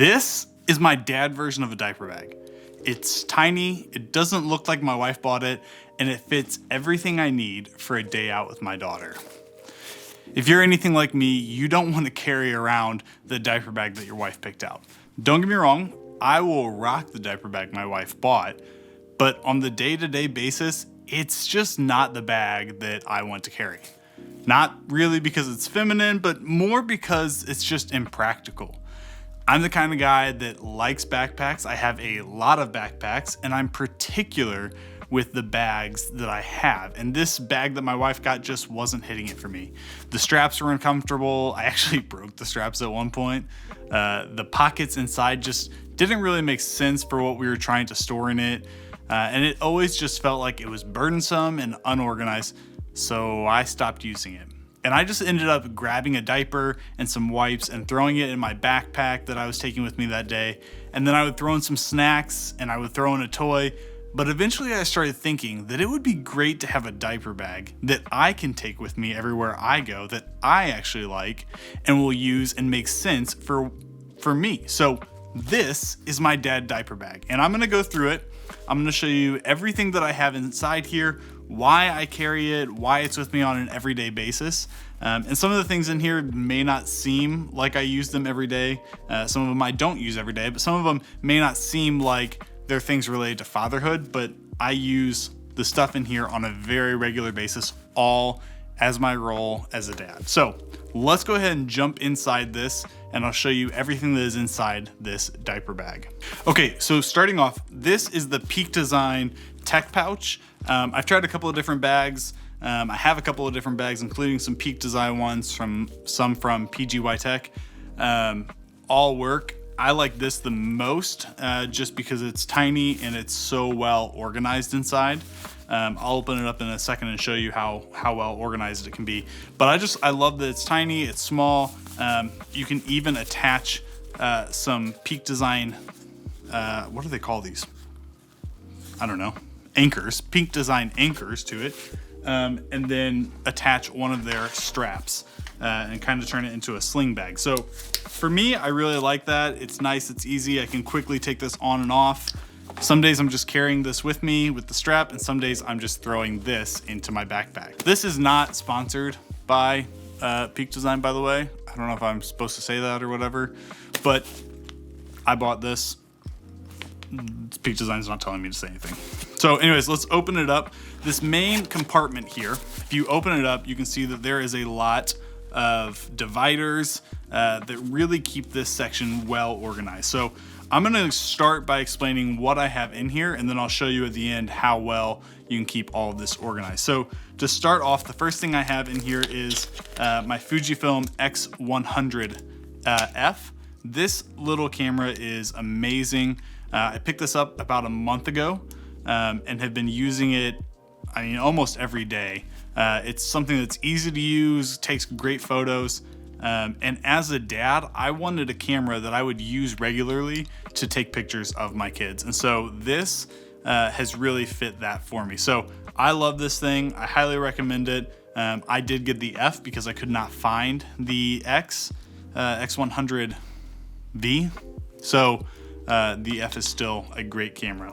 This is my dad version of a diaper bag. It's tiny, it doesn't look like my wife bought it, and it fits everything I need for a day out with my daughter. If you're anything like me, you don't want to carry around the diaper bag that your wife picked out. Don't get me wrong, I will rock the diaper bag my wife bought, but on the day-to-day basis, it's just not the bag that I want to carry. Not really because it's feminine, but more because it's just impractical. I'm the kind of guy that likes backpacks. I have a lot of backpacks, and I'm particular with the bags that I have. And this bag that my wife got just wasn't hitting it for me. The straps were uncomfortable. I actually broke the straps at one point. The pockets inside just didn't really make sense for what we were trying to store in it. And it always just felt like it was burdensome and unorganized. So I stopped using it. And I just ended up grabbing a diaper and some wipes and throwing it in my backpack that I was taking with me that day. And then I would throw in some snacks and I would throw in a toy. But eventually I started thinking that it would be great to have a diaper bag that I can take with me everywhere I go, that I actually like and will use and make sense for me. So this is my dad diaper bag, and I'm gonna go through it. I'm gonna show you everything that I have inside here, why I carry it, why it's with me on an everyday basis. And some of the things in here may not seem like I use them every day. Some of them I don't use every day, but some of them may not seem like they're things related to fatherhood, but I use the stuff in here on a very regular basis, all as my role as a dad. So let's go ahead and jump inside this and I'll show you everything that is inside this diaper bag. Okay, so starting off, this is the Peak Design Tech Pouch. I've tried a couple of different bags. I have a couple of different bags, including some Peak Design ones, some from PGY Tech. All work. I like this the most just because it's tiny and it's so well organized inside. I'll open it up in a second and show you how well organized it can be. But I love that it's tiny, it's small. You can even attach some Peak Design, what do they call these? I don't know. Anchors, Peak Design anchors to it. And then attach one of their straps and kind of turn it into a sling bag. So for me, I really like that. It's nice, it's easy. I can quickly take this on and off. Some days I'm just carrying this with me with the strap, and some days I'm just throwing this into my backpack. This is not sponsored by Peak Design, by the way. I don't know if I'm supposed to say that or whatever, but I bought this. Peak Design's not telling me to say anything. So anyways, let's open it up. This main compartment here, if you open it up, you can see that there is a lot of dividers that really keep this section well organized. So I'm gonna start by explaining what I have in here, and then I'll show you at the end how well you can keep all of this organized. So to start off, the first thing I have in here is my Fujifilm X100F. This little camera is amazing. I picked this up about a month ago and have been using it, I mean, almost every day. It's something that's easy to use, takes great photos. And as a dad, I wanted a camera that I would use regularly to take pictures of my kids. And so this has really fit that for me. So I love this thing. I highly recommend it. I did get the F because I could not find the X100V. So the F is still a great camera.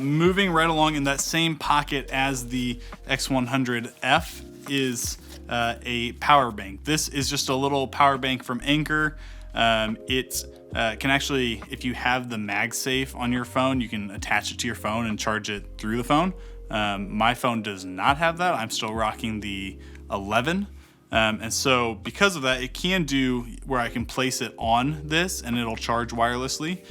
Moving right along in that same pocket as the X100F is a power bank. This is just a little power bank from Anker. It can actually, if you have the MagSafe on your phone, you can attach it to your phone and charge it through the phone. My phone does not have that. I'm still rocking the 11. And so because of that, it can do where I can place it on this and it'll charge wirelessly,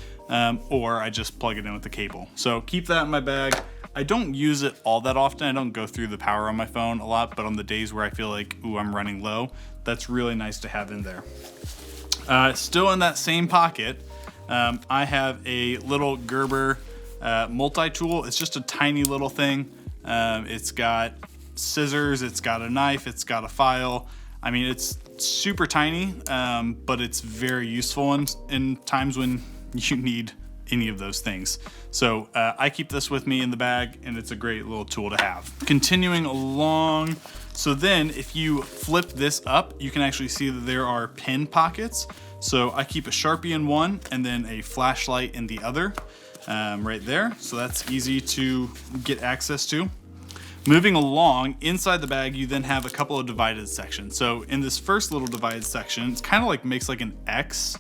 or I just plug it in with the cable. So keep that in my bag. I don't use it all that often. I don't go through the power on my phone a lot, but on the days where I feel like, ooh, I'm running low, that's really nice to have in there. Still in that same pocket, I have a little Gerber Multitool. It's just a tiny little thing. It's got scissors, it's got a knife, it's got a file. I mean, it's super tiny, but it's very useful in times when you need any of those things. So I keep this with me in the bag, and it's a great little tool to have. Continuing along, so then if you flip this up, you can actually see that there are pin pockets. So I keep a Sharpie in one and then a flashlight in the other, right there. So that's easy to get access to. Moving along, inside the bag, you then have a couple of divided sections. So in this first little divided section, it's kind of like makes like an X.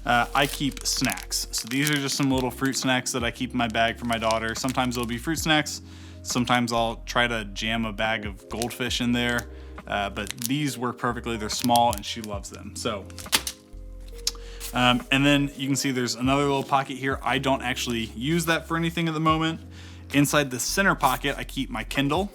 I keep snacks. So these are just some little fruit snacks that I keep in my bag for my daughter. Sometimes it'll be fruit snacks. Sometimes I'll try to jam a bag of goldfish in there. But these work perfectly. They're small and she loves them. So, and then you can see there's another little pocket here. I don't actually use that for anything at the moment. Inside the center pocket, I keep my Kindle,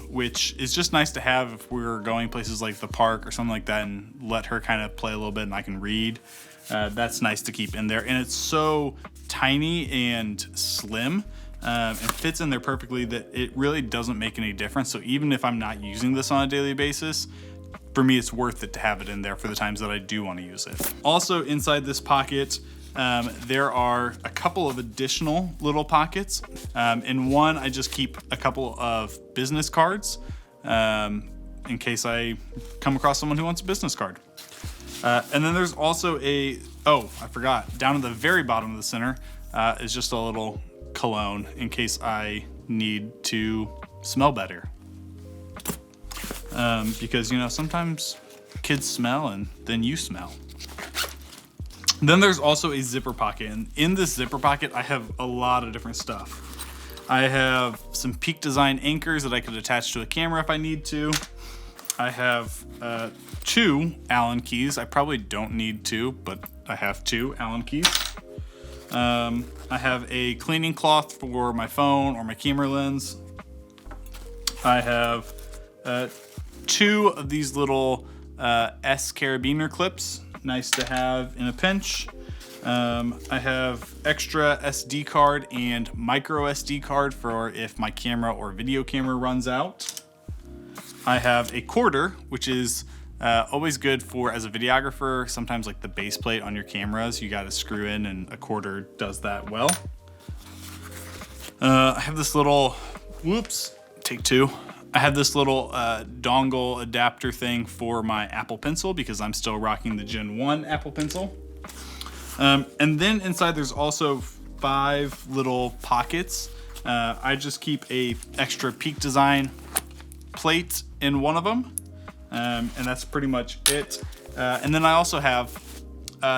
which is just nice to have if we're going places like the park or something like that and let her kind of play a little bit and I can read. That's nice to keep in there. And it's so tiny and slim and fits in there perfectly that it really doesn't make any difference. So even if I'm not using this on a daily basis, for me, it's worth it to have it in there for the times that I do want to use it. Also inside this pocket, there are a couple of additional little pockets. In one, I just keep a couple of business cards in case I come across someone who wants a business card. And then there's also I forgot, down at the very bottom of the center is just a little cologne in case I need to smell better. Because, you know, sometimes kids smell and then you smell. Then there's also a zipper pocket, and in this zipper pocket, I have a lot of different stuff. I have some Peak Design anchors that I could attach to a camera if I need to. I have 2 Allen keys. I probably don't need 2, but I have 2 Allen keys. I have a cleaning cloth for my phone or my camera lens. I have 2 of these little S carabiner clips. Nice to have in a pinch. I have extra SD card and micro SD card for if my camera or video camera runs out. I have a quarter, which is always good for as a videographer. Sometimes like the base plate on your cameras, you got to screw in, and a quarter does that well. I have this little, take 2. I have this little dongle adapter thing for my Apple Pencil because I'm still rocking the Gen 1 Apple Pencil. And then inside there's also 5 little pockets. I just keep a extra Peak Design plate in one of them. And that's pretty much it. And then I also have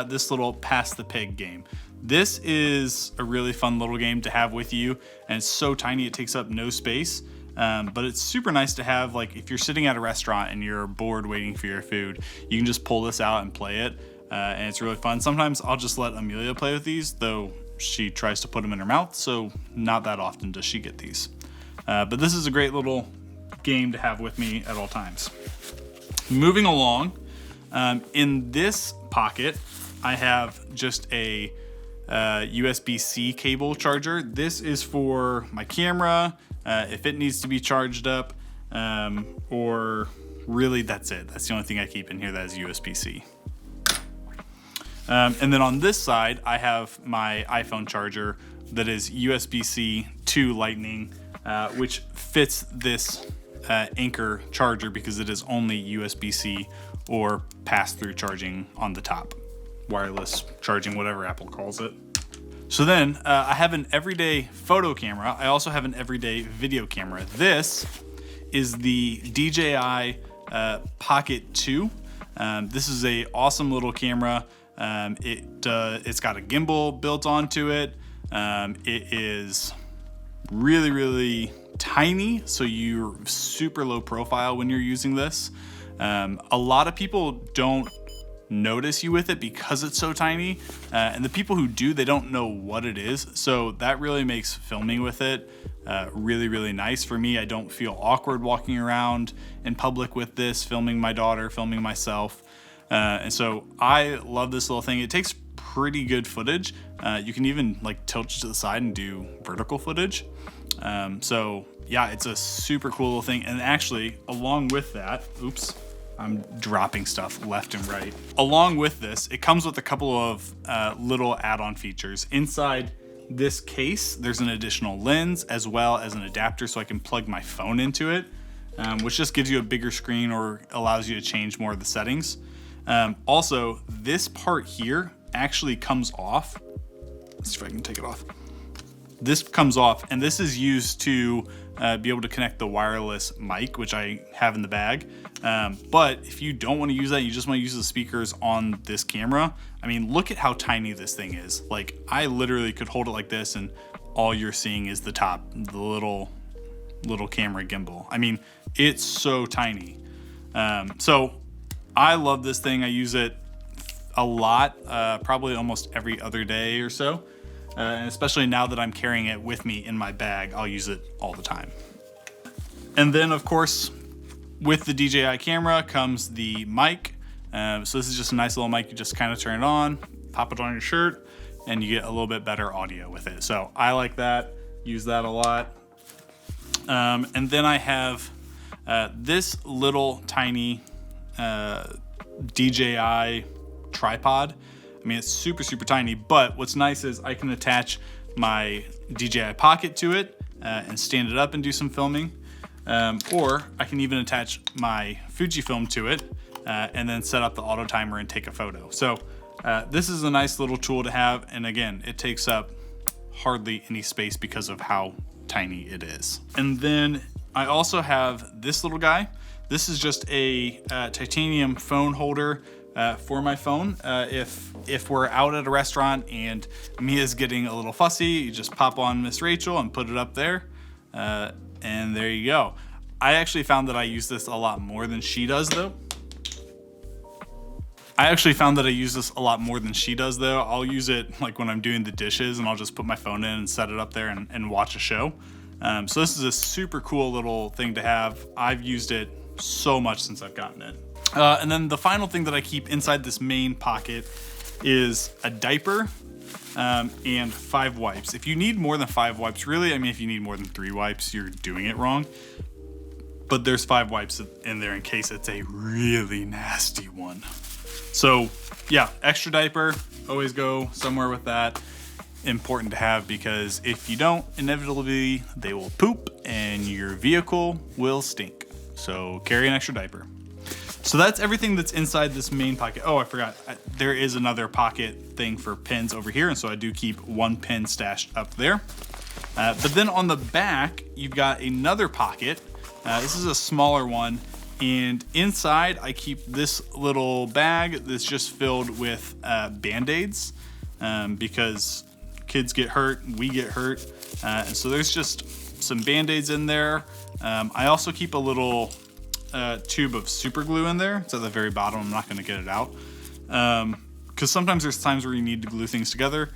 this little Pass the Pig game. This is a really fun little game to have with you, and it's so tiny it takes up no space. But it's super nice to have, like if you're sitting at a restaurant and you're bored waiting for your food, you can just pull this out and play it. And it's really fun. Sometimes I'll just let Amelia play with these, though she tries to put them in her mouth, so not that often does she get these. But this is a great little game to have with me at all times. Moving along, in this pocket, I have just a USB-C cable charger. This is for my camera, if it needs to be charged up, or really that's it. That's the only thing I keep in here that is USB-C. And then on this side, I have my iPhone charger that is USB-C to Lightning, which fits this Anker charger because it is only USB-C or pass-through charging on the top. Wireless charging, whatever Apple calls it. So then I have an everyday photo camera. I also have an everyday video camera. This is the DJI Pocket 2. This is a awesome little camera. It's got a gimbal built onto it. It is really, really tiny, so you're super low profile when you're using this. A lot of people don't notice you with it because it's so tiny, and the people who do, they don't know what it is, so that really makes filming with it really, really nice. For me, I don't feel awkward walking around in public with this, filming my daughter, filming myself, and so I love this little thing. It takes pretty good footage. You can even like tilt it to the side and do vertical footage. So yeah, it's a super cool little thing. And actually, along with that, I'm dropping stuff left and right. Along with this, it comes with a couple of little add-on features. Inside this case, there's an additional lens as well as an adapter so I can plug my phone into it, which just gives you a bigger screen or allows you to change more of the settings. Also, this part here actually comes off. Let's see if I can take it off. This comes off, and this is used to be able to connect the wireless mic, which I have in the bag. But if you don't want to use that, you just want to use the speakers on this camera. I mean, look at how tiny this thing is. Like, I literally could hold it like this, and all you're seeing is the top, the little camera gimbal. I mean, it's so tiny. So I love this thing. I use it a lot, probably almost every other day or so. And especially now that I'm carrying it with me in my bag, I'll use it all the time. And then, of course, with the DJI camera comes the mic. So this is just a nice little mic. You just kind of turn it on, pop it on your shirt, and you get a little bit better audio with it. So I like that, use that a lot. And then I have this little tiny DJI Tripod. I mean, it's super, super tiny, but what's nice is I can attach my DJI Pocket to it and stand it up and do some filming. Or I can even attach my Fujifilm to it and then set up the auto timer and take a photo. So this is a nice little tool to have. And again, it takes up hardly any space because of how tiny it is. And then I also have this little guy. This is just a titanium phone holder for my phone. If we're out at a restaurant and Mia's getting a little fussy, you just pop on Miss Rachel and put it up there, and there you go. I actually found that I use this a lot more than she does, though. I'll use it like when I'm doing the dishes, and I'll just put my phone in and set it up there and watch a show. So this is a super cool little thing to have. I've used it so much since I've gotten it. And then the final thing that I keep inside this main pocket is a diaper and 5 wipes. If you need more than 5 wipes, really, I mean, if you need more than 3 wipes, you're doing it wrong. But there's 5 wipes in there in case it's a really nasty one. So yeah, extra diaper, always go somewhere with that. Important to have, because if you don't, inevitably they will poop and your vehicle will stink. So carry an extra diaper. So that's everything that's inside this main pocket. Oh, I forgot. There is another pocket thing for pins over here, and so I do keep 1 pin stashed up there. But then on the back, you've got another pocket. This is a smaller one, and inside I keep this little bag that's just filled with Band-Aids, because kids get hurt, we get hurt, and so there's just some Band-Aids in there. I also keep a little tube of super glue in there. It's at the very bottom. I'm not going to get it out because sometimes there's times where you need to glue things together.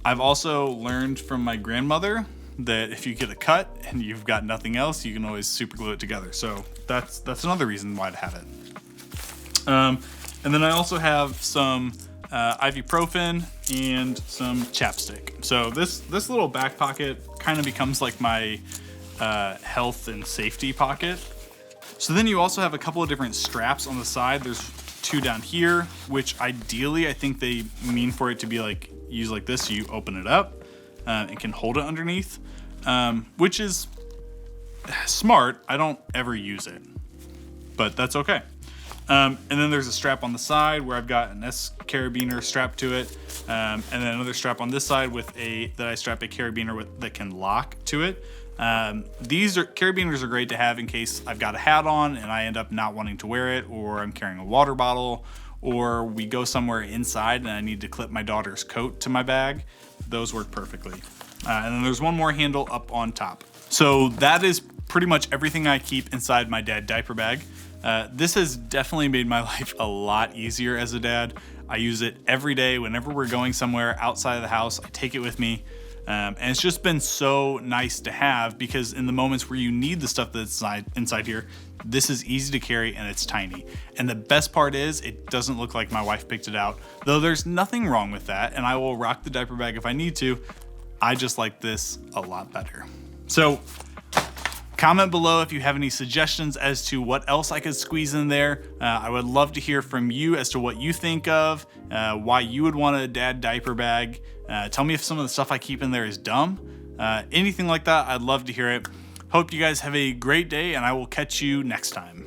I've also learned from my grandmother that if you get a cut and you've got nothing else, you can always super glue it together. So that's another reason why to have it. And then I also have some ibuprofen and some chapstick. So this little back pocket kind of becomes like my health and safety pocket. So then you also have a couple of different straps on the side. There's 2 down here, which ideally I think they mean for it to be like used like this. So you open it up and can hold it underneath, which is smart. I don't ever use it, but that's okay. And then there's a strap on the side where I've got an S carabiner strapped to it, and then another strap on this side that I strap a carabiner with that can lock to it. These carabiners are great to have in case I've got a hat on and I end up not wanting to wear it, or I'm carrying a water bottle, or we go somewhere inside and I need to clip my daughter's coat to my bag. Those work perfectly. And then there's one more handle up on top. So that is pretty much everything I keep inside my dad diaper bag. This has definitely made my life a lot easier as a dad. I use it every day whenever we're going somewhere outside of the house. I take it with me. And it's just been so nice to have, because in the moments where you need the stuff that's inside here, this is easy to carry and it's tiny. And the best part is it doesn't look like my wife picked it out, though there's nothing wrong with that. And I will rock the diaper bag if I need to. I just like this a lot better. So comment below if you have any suggestions as to what else I could squeeze in there. I would love to hear from you as to what you think of, why you would want a dad diaper bag. Tell me if some of the stuff I keep in there is dumb. Anything like that, I'd love to hear it. Hope you guys have a great day, and I will catch you next time.